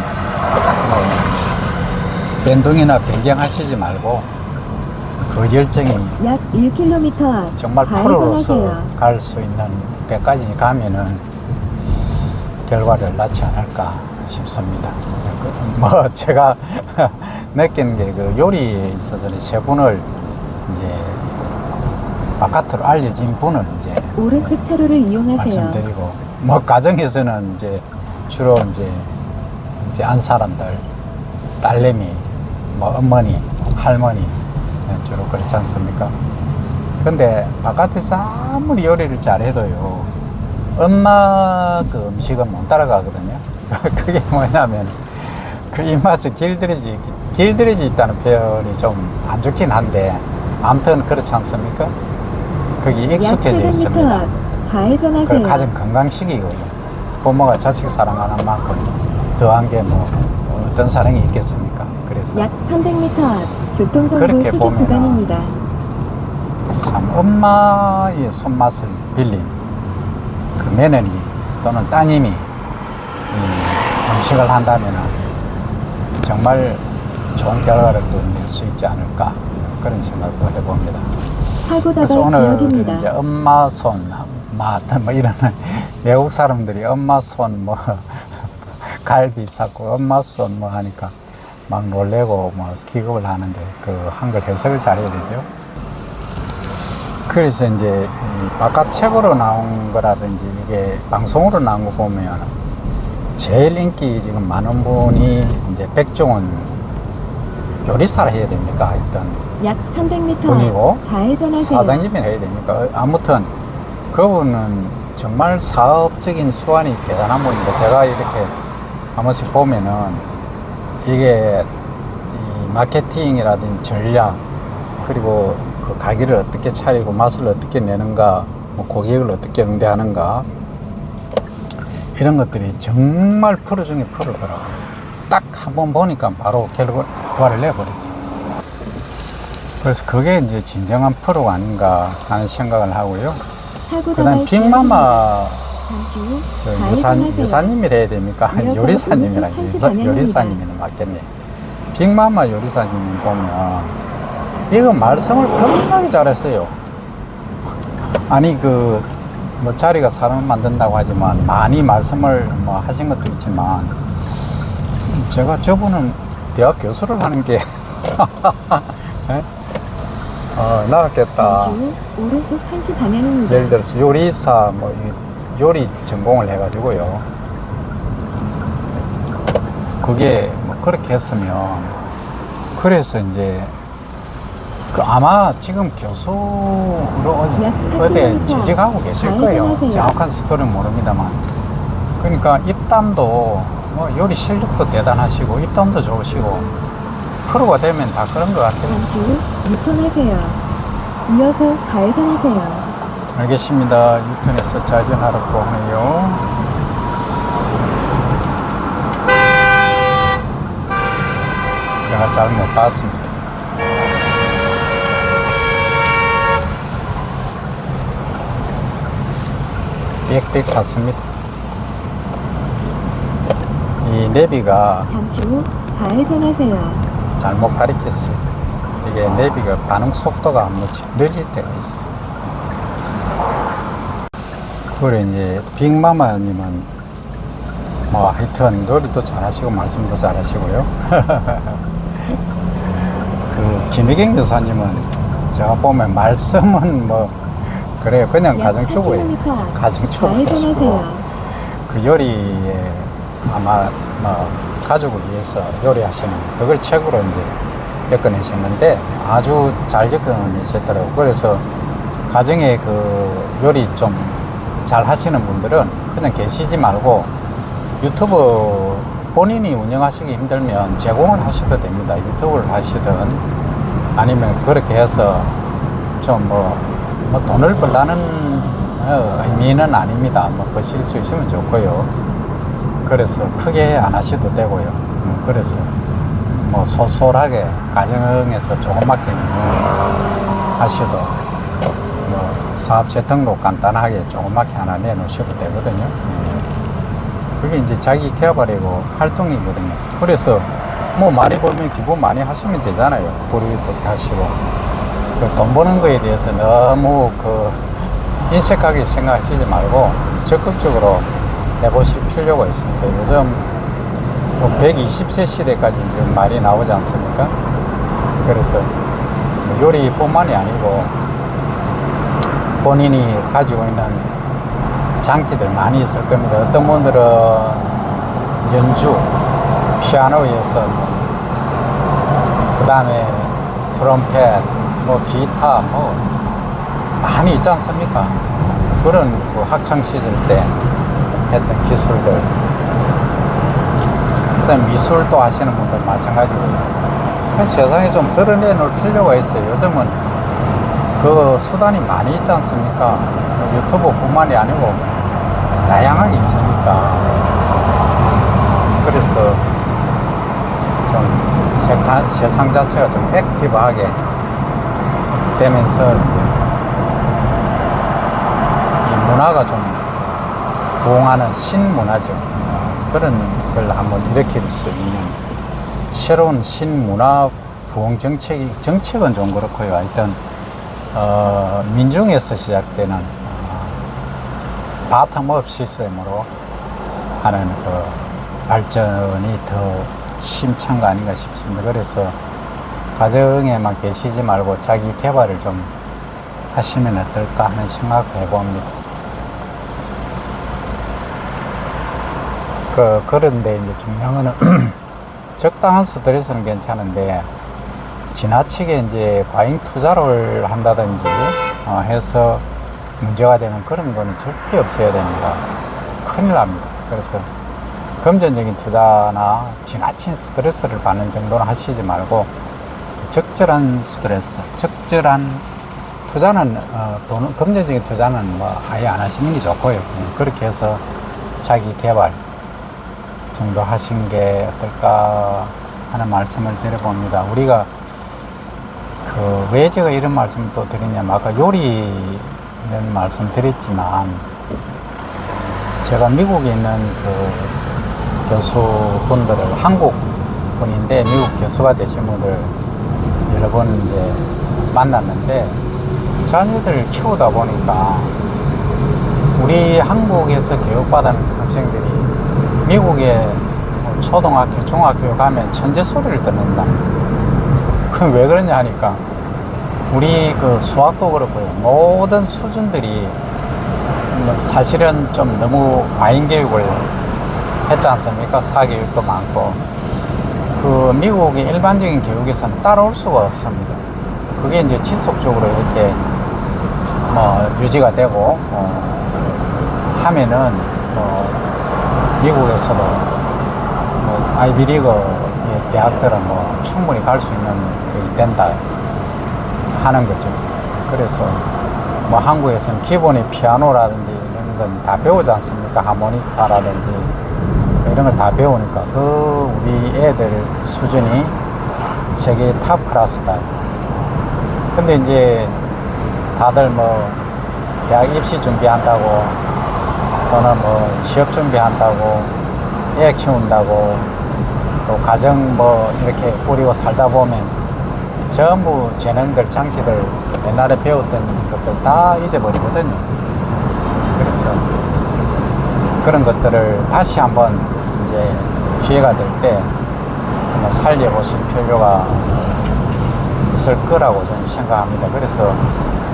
Speaker 1: 변동이나 변경하시지 말고 그 열정이
Speaker 2: 약 1km 앞
Speaker 1: 정말 프로로서 갈 수 있는 데까지 가면은 결과를 낳지 않을까 싶습니다. 뭐 제가 느끼는 게 그 요리에 있어서는 세 분을 이제 바깥으로 알려진 분을 이제
Speaker 2: 오른쪽 차로를 이용하세요.
Speaker 1: 말씀드리고, 뭐 가정에서는 이제 주로 이제 안 사람들, 딸내미, 뭐 어머니, 할머니 주로 그렇지 않습니까? 근데 바깥에서 아무리 요리를 잘해도요, 엄마 그 음식은 못 따라가거든요. 그게 뭐냐면 그 입맛에 길들여져 있다는 표현이 좀 안 좋긴 한데, 아무튼 그렇지 않습니까? 거기
Speaker 2: 약
Speaker 1: 익숙해져
Speaker 2: 400m
Speaker 1: 있습니다.
Speaker 2: 앞
Speaker 1: 그걸
Speaker 2: 좌회전하세요.
Speaker 1: 가장 건강식이거든요. 부모가 자식 사랑하는 만큼 더한 게 뭐 어떤 사랑이 있겠습니까? 그래서
Speaker 2: 약 300m 앞 교통정보
Speaker 1: 그렇게
Speaker 2: 수집
Speaker 1: 보면은
Speaker 2: 구간입니다.
Speaker 1: 참 엄마의 손맛을 빌린 그 며느리 또는 따님이 음식을 한다면 정말 좋은 결과를 또 낼 수 있지 않을까, 그런 생각도 해봅니다.
Speaker 2: 사고
Speaker 1: 그래서
Speaker 2: 다발
Speaker 1: 오늘
Speaker 2: 지역입니다.
Speaker 1: 이제 엄마 손, 맛, 뭐 이런 외국 사람들이 엄마 손 뭐 갈비 샀고 엄마 손 뭐 하니까 막 놀래고 뭐 기겁을 하는데, 그 한글 해석을 잘해야 되죠. 그래서 이제 이 바깥 책으로 나온 거라든지 이게 방송으로 나온 거 보면 제일 인기 지금 많은 분이 이제 백종원 요리사를 해야 됩니까? 하여튼
Speaker 2: 약 300m
Speaker 1: 분이고
Speaker 2: 앞 좌회전하세요.
Speaker 1: 사장님이 해야 됩니까? 아무튼 그분은 정말 사업적인 수완이 대단한 분인데, 제가 이렇게 한 번씩 보면은 이게 이 마케팅이라든지 전략, 그리고 그 가게를 어떻게 차리고 맛을 어떻게 내는가, 뭐 고객을 어떻게 응대하는가, 이런 것들이 정말 프로 중에 프로더라고요. 딱 한 번 보니까 바로 결과를 내버립니다. 그래서 그게 이제 진정한 프로가 아닌가 하는 생각을 하고요.
Speaker 2: 사고
Speaker 1: 그 다음
Speaker 2: 다발
Speaker 1: 빅마마
Speaker 2: 잠시 후
Speaker 1: 저
Speaker 2: 좌회전하세요.
Speaker 1: 여사님이라 해야 됩니까?
Speaker 2: 이어서
Speaker 1: 요리사님이라
Speaker 2: 오른쪽 한시 방향입니다.
Speaker 1: 요리사님이는 맞겠네. 빅마마 요리사님 보면 이거 말씀을 겁나게 잘했어요. 아니 그 뭐 자리가 사람을 만든다고 하지만 많이 말씀을 뭐 하신 것도 있지만, 제가 저분은 대학 교수를 하는 게 나왔겠다.
Speaker 2: 잠시 후 오른쪽 한시 방향입니다.
Speaker 1: 예를 들어서 요리사 뭐 요리 전공을 해가지고요. 그게 뭐 그렇게 했으면, 그래서 이제 그 아마 지금 교수로
Speaker 2: 약
Speaker 1: 어디
Speaker 2: 4km
Speaker 1: 재직하고 계실 거예요.
Speaker 2: 좌회전하세요.
Speaker 1: 정확한 스토리는 모릅니다만. 그러니까 입담도 뭐 요리 실력도 대단하시고 입담도 좋으시고 프로가 되면 다 그런 것 같아요.
Speaker 2: 잠시 후 유턴하세요. 이어서 좌회전하세요.
Speaker 1: 알겠습니다. 유턴해서 좌회전하라고 하네요. 제가 잘못 봤습니다. 빽빽 샀습니다. 이 내비가
Speaker 2: 잠시 후 좌회전하세요.
Speaker 1: 잘못 가리켰어요. 이게 내비가 반응 속도가 한 번씩 느릴 때가 있어요. 그래 이제 빅마마님은 뭐 하여튼 노래도 잘하시고 말씀도 잘하시고요. 그 김혜경 여사님은 제가 보면 말씀은 뭐 그래요. 그냥
Speaker 2: 약
Speaker 1: 가정주부예요.
Speaker 2: 4km 앞
Speaker 1: 가정주부시고
Speaker 2: 좌회전하세요.
Speaker 1: 그 요리에 아마 뭐 가족을 위해서 요리하시는 그걸 책으로 이제 겪어내셨는데 아주 잘 겪어내셨더라고요. 그래서 가정에 그 요리 좀 잘 하시는 분들은 그냥 계시지 말고 유튜브 본인이 운영하시기 힘들면 제공을 하셔도 됩니다. 유튜브를 하시든 아니면 그렇게 해서 좀 뭐 돈을 벌라는 의미는 아닙니다. 뭐 버실 수 있으면 좋고요. 그래서 크게 안 하셔도 되고요. 그래서 뭐 소소하게 가정에서 조그맣게 하셔도 뭐 사업체 등록 간단하게 조그맣게 하나 내놓으셔도 되거든요. 그게 이제 자기 개발이고 활동이거든요. 그래서 뭐 많이 벌면 기부 많이 하시면 되잖아요. 보리도 하시고. 돈 버는 거에 대해서 너무 그 인색하게 생각하시지 말고 적극적으로 해보실 필요가 있습니다. 요즘 120세 시대까지 지금 말이 나오지 않습니까? 그래서 요리뿐만이 아니고 본인이 가지고 있는 장기들 많이 있을 겁니다. 어떤 분들은 연주, 피아노 연습, 그 다음에 트럼펫, 뭐 기타, 뭐 많이 있지 않습니까? 그런 그 학창 시절 때 했던 기술들, 그다음 미술도 하시는 분들 마찬가지고 세상에 좀 드러내놓을 필요가 있어요. 요즘은 그 수단이 많이 있지 않습니까? 유튜브뿐만이 아니고 다양하게 있으니까. 그래서 좀 세상 자체가 좀 액티브하게 되면서 이 문화가 좀 부흥하는 신문화죠. 그런 걸 한번 일으킬 수 있는 새로운 신문화 부흥 정책은 좀 그렇고요. 하여튼 민중에서 시작되는 바텀업 시스템으로 하는 그 발전이 더 심찬 거 아닌가 싶습니다. 그래서 가정에만 계시지 말고 자기 개발을 좀 하시면 어떨까 하는 생각도 해봅니다. 그런데 이제 중요한 거는 적당한 스트레스는 괜찮은데 지나치게 이제 과잉 투자를 한다든지 해서 문제가 되는 그런 거는 절대 없어야 됩니다. 큰일 납니다. 그래서 금전적인 투자나 지나친 스트레스를 받는 정도는 하시지 말고 적절한 스트레스, 적절한 투자는 금전적인 투자는 뭐 아예 안 하시는 게 좋고요. 그렇게 해서 자기 개발 정도 하신 게 어떨까 하는 말씀을 드려봅니다. 우리가 왜 제가 이런 말씀을 또 드리냐면 아까 요리는 말씀드렸지만 제가 미국에 있는 그 교수분들을 한국 분인데 미국 교수가 되신 분들 여러 번 이제 만났는데 자녀들을 키우다 보니까 우리 한국에서 교육받은 학생들이 미국에 초등학교, 중학교 가면 천재 소리를 듣는다. 그럼 왜 그러냐 하니까 우리 그 수학도 그렇고요. 모든 수준들이 사실은 좀 너무 과잉 교육을 했지 않습니까? 사교육도 많고. 그 미국의 일반적인 교육에서는 따라올 수가 없습니다. 그게 이제 지속적으로 이렇게 유지가 되고 하면은 미국에서도 아이비리그 대학들은 충분히 갈 수 있는 게 된다 하는 거죠. 그래서 한국에서는 기본의 피아노라든지 이런 건 다 배우지 않습니까? 하모니카라든지 이런 걸 다 배우니까 우리 애들 수준이 세계 탑 클래스다. 근데 이제 다들 대학 입시 준비한다고 또는 취업 준비한다고 애 키운다고 또 가정 이렇게 꾸리고 살다 보면 전부 재능들, 장치들 옛날에 배웠던 것들 다 잊어버리거든요. 그래서 그런 것들을 다시 한번 이제 기회가 될 때 한번 살려보실 필요가 있을 거라고 저는 생각합니다. 그래서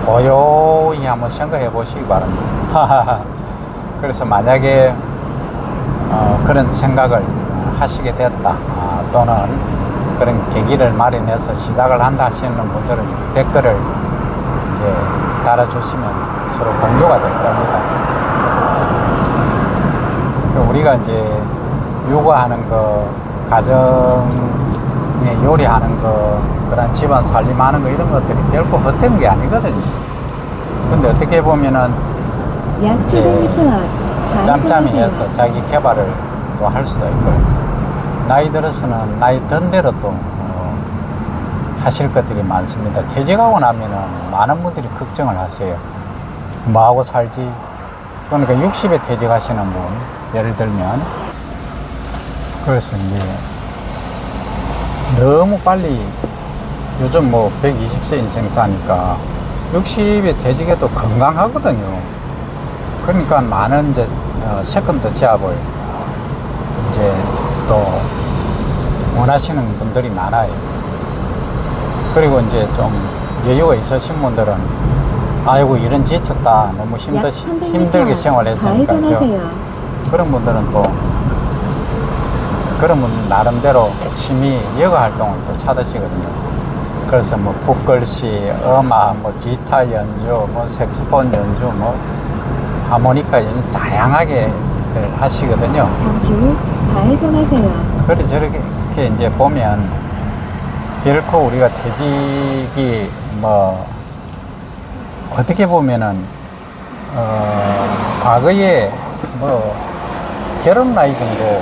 Speaker 1: 고요히 한번 생각해 보시기 바랍니다. 그래서 만약에 그런 생각을 하시게 됐다 또는 그런 계기를 마련해서 시작을 한다 하시는 분들은 댓글을 이제 달아주시면 서로 공유가 될 겁니다. 우리가 이제 육아하는 거, 가정에 요리하는 거, 그런 집안 살림하는 거 이런 것들이 결코 헛된 게 아니거든요. 근데 어떻게 보면은
Speaker 2: 약
Speaker 1: 이제
Speaker 2: 700m 앞
Speaker 1: 짬짬이
Speaker 2: 좌회전하세요.
Speaker 1: 해서 자기 개발을 또 할 수도 있고 나이 들어서는 나이 든 대로 또 하실 것들이 많습니다. 퇴직하고 나면은 많은 분들이 걱정을 하세요. 뭐하고 살지? 그러니까 60에 퇴직하시는 분 예를 들면 그래서 이제 너무 빨리 요즘 120세 인생 사니까 60에 퇴직해도 건강하거든요. 그러니까 많은 이제 세컨드 잡을 이제 또 원하시는 분들이 많아요. 그리고 이제 좀 여유가 있으신 분들은 아이고 일은 지쳤다 너무
Speaker 2: 약 300m
Speaker 1: 힘들게 생활했으니까
Speaker 2: 좌회전하세요.
Speaker 1: 그런 분들은 또 그런 분들 나름대로 취미 여가 활동을 또 찾으시거든요. 그래서 뭐 붓글씨, 음악, 뭐 기타 연주, 뭐 색소폰 연주, 뭐 하모니카 연주 다양하게 하시거든요.
Speaker 2: 잠시 후 좌회전하세요.
Speaker 1: 그래 저렇게 이제 보면 결코 우리가 퇴직이 뭐 어떻게 보면은 과거에 뭐 결혼 나이 정도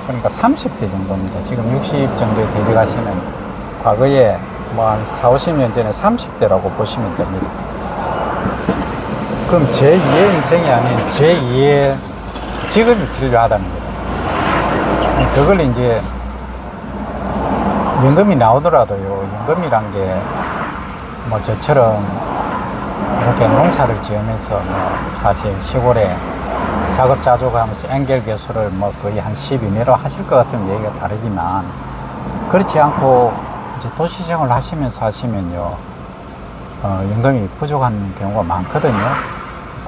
Speaker 1: 그러니까 30대 정도입니다. 지금 60 정도에 퇴직하시는 과거에 뭐 한 4, 50년 전에 30대라고 보시면 됩니다. 그럼 제2의 인생이 아닌 제2의 직업이 필요하다는 거죠. 그걸 이제 연금이 나오더라도요, 연금이란 게 뭐 저처럼 이렇게 농사를 지으면서 뭐 사실 시골에 작업자족하면서 엔겔 개수를 뭐 거의 한 10 이내로 하실 것 같으면 얘기가 다르지만 그렇지 않고 이제 도시 생활을 하시면서 하시면요, 연금이 부족한 경우가 많거든요.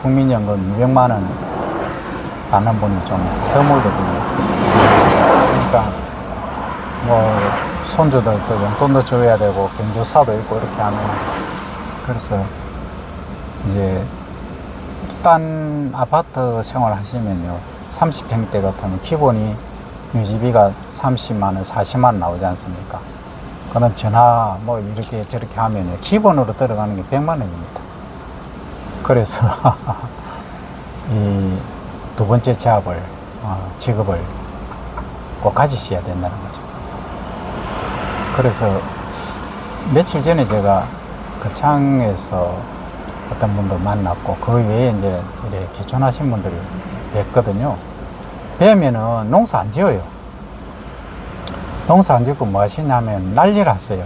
Speaker 1: 국민연금 200만 원 받는 분이 좀 드물거든요. 그러니까 뭐 손주들도 용돈도 줘야 되고 경조사도 있고 이렇게 하면 그래서 이제 딴 아파트 생활 하시면요 30평대 같으면 기본이 유지비가 30만 원, 40만 원 나오지 않습니까? 그럼 전화 뭐 이렇게 저렇게 하면요 기본으로 들어가는 게 100만 원입니다. 그래서 이 두 번째 잡을 직업을 꼭 가지셔야 된다는 거죠. 그래서 며칠 전에 제가 거창에서 어떤 분도 만났고 그 외에 이제 이렇게 기촌하신 분들을 뵀거든요. 뵈면은 농사 안 지어요. 농사 안 짓고 뭐 하시냐면 난리를 하세요.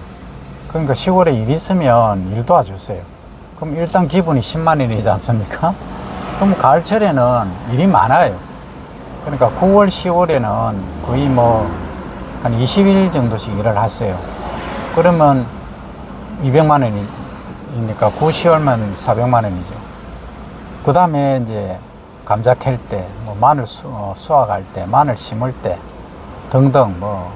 Speaker 1: 그러니까 시골에 일 있으면 일 도와주세요. 그럼 일단 기분이 10만 원이지 않습니까? 그럼 가을철에는 일이 많아요. 그러니까 9월, 10월에는 거의 뭐 한 20일 정도씩 일을 하세요. 그러면 200만 원이니까 9, 10월만 400만 원이죠. 그 다음에 이제 감자 캘 때, 뭐 마늘 수확할 때, 마늘 심을 때 등등 뭐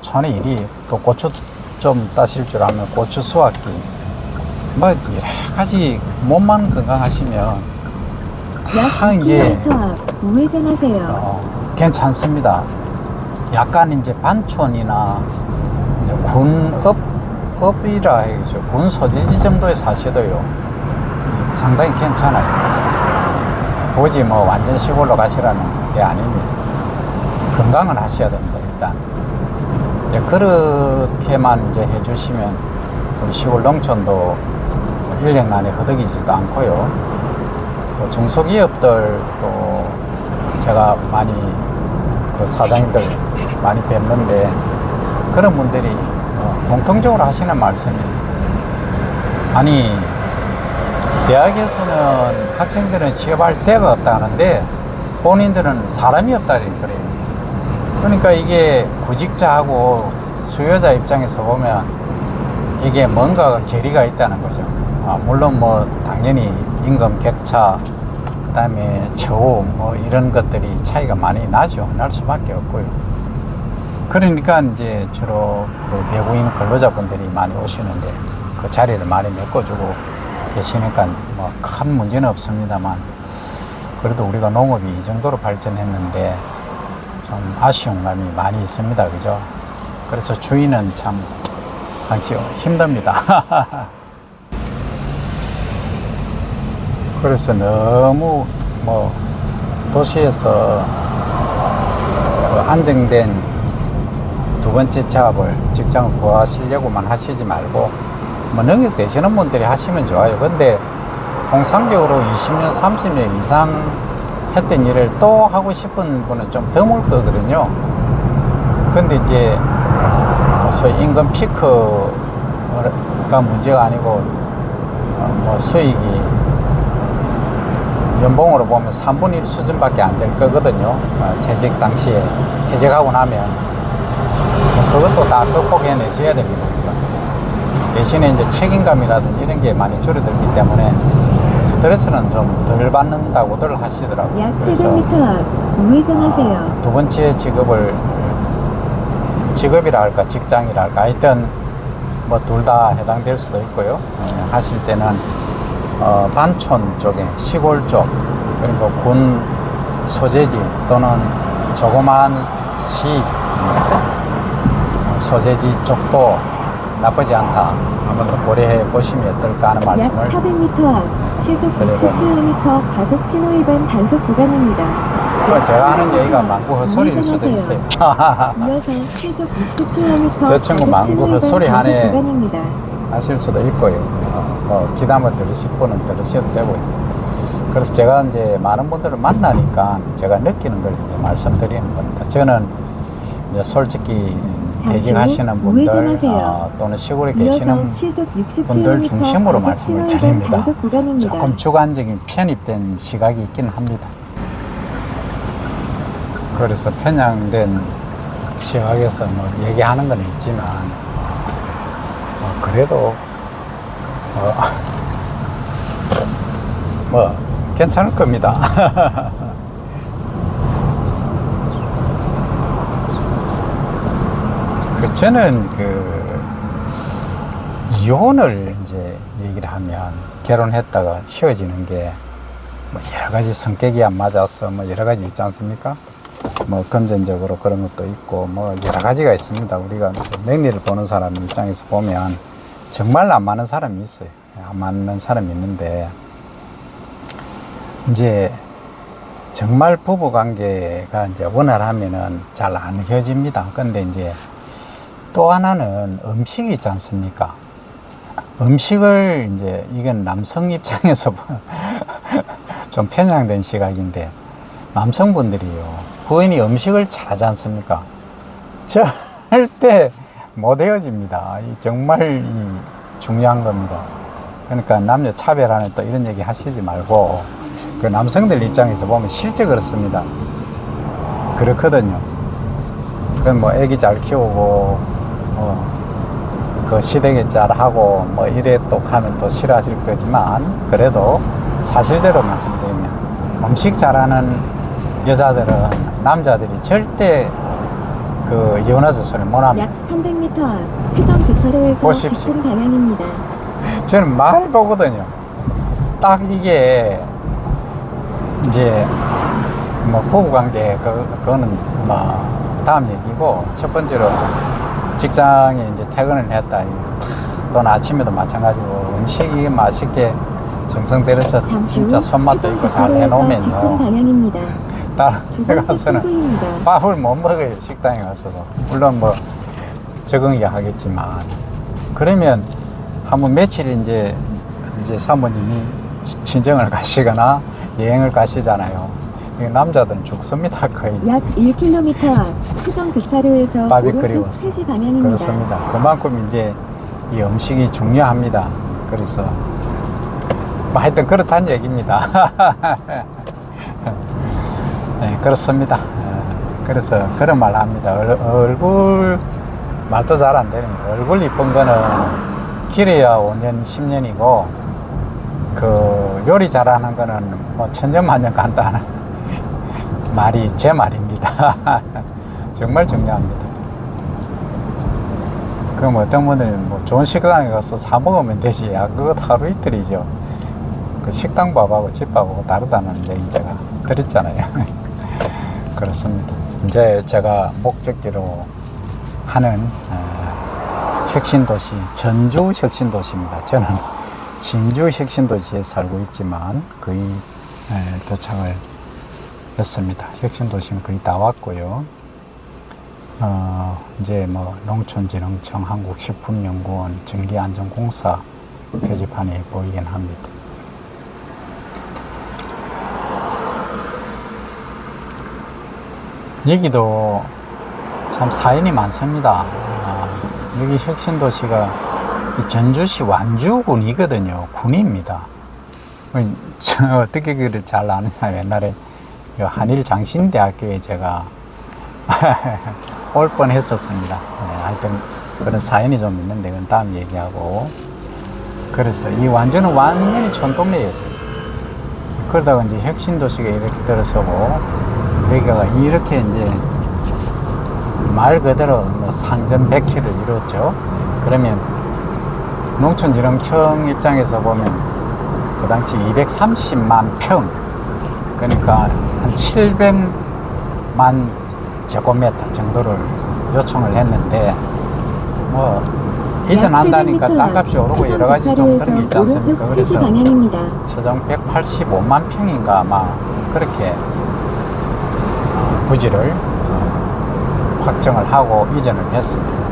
Speaker 1: 촌의 일이 또 고추 좀 따실 줄 알면 고추 수확기 뭐 여러 가지 몸만 건강하시면 다
Speaker 2: 약
Speaker 1: 이제
Speaker 2: 2km 앞 우회전하세요.
Speaker 1: 괜찮습니다. 약간 이제 반촌이나 이제 업이라 해야죠. 군 소재지 정도에 사셔도요 상당히 괜찮아요. 굳이 뭐 완전 시골로 가시라는 게 아닙니다. 건강은 하셔야 됩니다. 일단 이제 그렇게만 이제 해주시면 우리 시골 농촌도 1년 안에 허덕이지도 않고요. 또 중소기업들 또 제가 많이 그 사장님들 많이 뵙는데 그런 분들이 공통적으로 하시는 말씀이 아니 대학에서는 학생들은 취업할 데가 없다는데 본인들은 사람이 없다 그래요. 그러니까 이게 구직자하고 수요자 입장에서 보면 이게 뭔가 괴리가 있다는 거죠. 물론 뭐 당연히 임금 격차 그 다음에 처우 뭐 이런 것들이 차이가 많이 나죠. 날 수밖에 없고요. 그러니까 이제 주로 그 외국인 근로자분들이 많이 오시는데 그 자리를 많이 메꿔주고 계시니까 뭐 큰 문제는 없습니다만 그래도 우리가 농업이 이 정도로 발전했는데 좀 아쉬운 감이 많이 있습니다. 그죠? 그래서 주인은 참 당시 힘듭니다. 그래서 너무 뭐 도시에서 그 안정된 두 번째 작업을 직장을 구하시려고만 하시지 말고 뭐 능력 되시는 분들이 하시면 좋아요. 근데 통상적으로 20년 30년 이상 했던 일을 또 하고 싶은 분은 좀 드물 거거든요. 근데 이제 소위 임금 피크가 문제가 아니고 뭐 수익이 연봉으로 보면 3분의 1 수준밖에 안 될 거거든요. 퇴직 당시에. 퇴직하고 나면. 그것도 다 극복해내셔야 됩니다. 그죠? 대신에 이제 책임감이라든지 이런 게 많이 줄어들기 때문에 스트레스는 좀 덜 받는다고들 하시더라고요.
Speaker 2: 약 700m 앞 우회전하세요.
Speaker 1: 두 번째 직업이라 할까, 직장이라 할까, 하여튼 뭐 둘 다 해당될 수도 있고요. 하실 때는 반촌 쪽에, 시골 쪽, 그리고 군 소재지 또는 조그만 시 소재지 쪽도 나쁘지 않다. 한번 더 고려해 보시면 어떨까 하는
Speaker 2: 약
Speaker 1: 말씀을.
Speaker 2: 400m 앞 시속 60km 과속 신호 위반 단속 구간입니다.
Speaker 1: 제가 하는 얘기가 망구 헛소리일 수도 있어요.
Speaker 2: 이어서 시속 60km
Speaker 1: 저 친구 망구 헛소리 하네
Speaker 2: 구간입니다.
Speaker 1: 하실 수도 있고요. 기담을 들으실 분은 들으셔도 되고요. 그래서 제가 이제 많은 분들을 만나니까 제가 느끼는 걸 이제 말씀드리는 겁니다. 저는 이제 솔직히 퇴직하시는 분들 또는 시골에 계시는 분들 중심으로 말씀을 드립니다. 조금 주관적인 편입된 시각이 있긴 합니다. 그래서 편향된 시각에서 뭐 얘기하는 건 있지만 그래도 뭐 괜찮을 겁니다. 저는 이혼을 이제 얘기를 하면 결혼했다가 헤어지는 게 뭐 여러 가지 성격이 안 맞아서 뭐 여러 가지 있지 않습니까? 뭐 금전적으로 그런 것도 있고 뭐 여러 가지가 있습니다. 우리가 맥리를 보는 사람 입장에서 보면 정말 안 맞는 사람이 있어요. 안 맞는 사람이 있는데 이제 정말 부부 관계가 이제 원활하면은 잘 안 헤어집니다. 근데 이제 또 하나는 음식이 있지 않습니까? 음식을 이제 이건 남성 입장에서 좀 편향된 시각인데 남성분들이요 부인이 음식을 잘하지 않습니까? 절대 못 헤어집니다. 정말 중요한 겁니다. 그러니까 남녀 차별하는 또 이런 얘기 하시지 말고 그 남성들 입장에서 보면 실제 그렇습니다. 그렇거든요. 그건 뭐 애기 잘 키우고 그 시댁에 잘하고 뭐 이래 또 하면 또 싫어하실 거지만 그래도 사실대로 말씀드리면 음식 잘하는 여자들은 남자들이 절대 이혼하자 소리 못합니다.
Speaker 2: 약 300m 앞 회전 교차로에서 직진 방향입니다.
Speaker 1: 저는 많이 보거든요. 딱 이게 이제 뭐 부부관계 그거는 뭐 다음 얘기고 첫 번째로 직장에 이제 퇴근을 했다. 또는 아침에도 마찬가지고 음식이 맛있게 정성들여서 진짜 손맛도 있고 잘 해놓으면요. 다른 데 가서는 밥을 못 먹어요. 식당에 가서도. 물론 뭐 적응이 하겠지만. 그러면 한번 며칠 이제 사모님이 친정을 가시거나 여행을 가시잖아요. 남자들은 죽습니다. 거의.
Speaker 2: 약 1km 앞 회전 교차로에서
Speaker 1: 밥이
Speaker 2: 오른쪽
Speaker 1: 그리워서.
Speaker 2: 3시 방향입니다.
Speaker 1: 그렇습니다. 그만큼 이제 이 음식이 중요합니다. 그래서 뭐 하여튼 그렇다는 얘기입니다. 네, 그렇습니다. 그래서 그런 말 합니다. 얼굴 말도 잘 안 되는 거예요. 얼굴 이쁜 거는 길어야 5년, 10년이고 그 요리 잘하는 거는 뭐 천년만년 간다는 말이 제 말입니다. 정말 중요합니다. 그럼 어떤 분들은 뭐 좋은 식당에 가서 사 먹으면 되지. 그거 하루 이틀이죠. 그 식당 밥하고 집밥하고 다르다는 얘기 제가 드렸잖아요. 그렇습니다. 이제 제가 목적지로 하는 혁신도시, 전주 혁신도시입니다. 저는 진주 혁신도시에 살고 있지만 거의 도착을 했습니다. 혁신도시는 거의 다 왔고요. 이제 뭐 농촌진흥청, 한국식품연구원, 전기안전공사 표지판이 보이긴 합니다. 여기도 참 사연이 많습니다. 여기 혁신도시가 전주시 완주군이거든요. 군입니다. 저 어떻게 그를 잘 아느냐, 옛날에 그 한일장신대학교에 제가 올 뻔 했었습니다. 네, 하여튼 그런 사연이 좀 있는데 그건 다음 얘기하고. 그래서 이 완주는 완전히 촌동네였어요. 그러다가 이제 혁신도시가 이렇게 들어서고 여기가 이렇게 이제 말 그대로 뭐 상전 100km를 이뤘죠. 그러면 농촌 지렁청 입장에서 보면 그 당시 230만 평, 그러니까 한 700만 제곱미터 정도를 요청을 했는데 뭐 이전한다니까 땅값이 오르고 여러 가지 좀 그런 게 있지 않습니까? 그래서 최종 185만 평인가 아마 그렇게 부지를 확정을 하고 이전을 했습니다.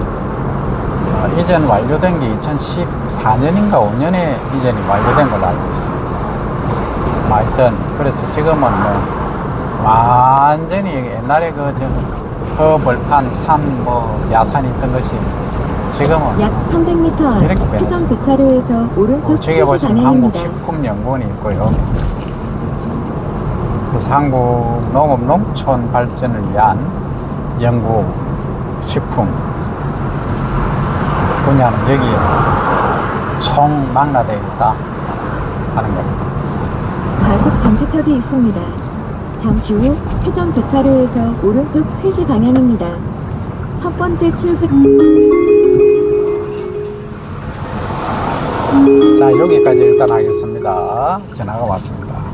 Speaker 1: 이전 완료된 게 2014년인가 5년에 이전이 완료된 걸로 알고 있습니다. 하여튼 그래서 지금은 뭐 완전히 옛날에 허벌판 산 뭐 야산이 있던 것이 지금은
Speaker 2: 약 300m
Speaker 1: 이렇게
Speaker 2: 앞 회전
Speaker 1: 변했습니다.
Speaker 2: 교차로에서 오른쪽
Speaker 1: 저기
Speaker 2: 3시
Speaker 1: 보시면
Speaker 2: 방향입니다.
Speaker 1: 한국식품연구원이 있고요. 그래서 한국농업농촌 발전을 위한 연구 식품 분야는 여기에 총망라되어 있다 하는 겁니다.
Speaker 2: 과속 방지턱이 있습니다. 잠시 후 회전 교차로에서 오른쪽 3시 방향입니다. 첫 번째 출구.
Speaker 1: 자, 여기까지 일단 하겠습니다. 전화가 왔습니다.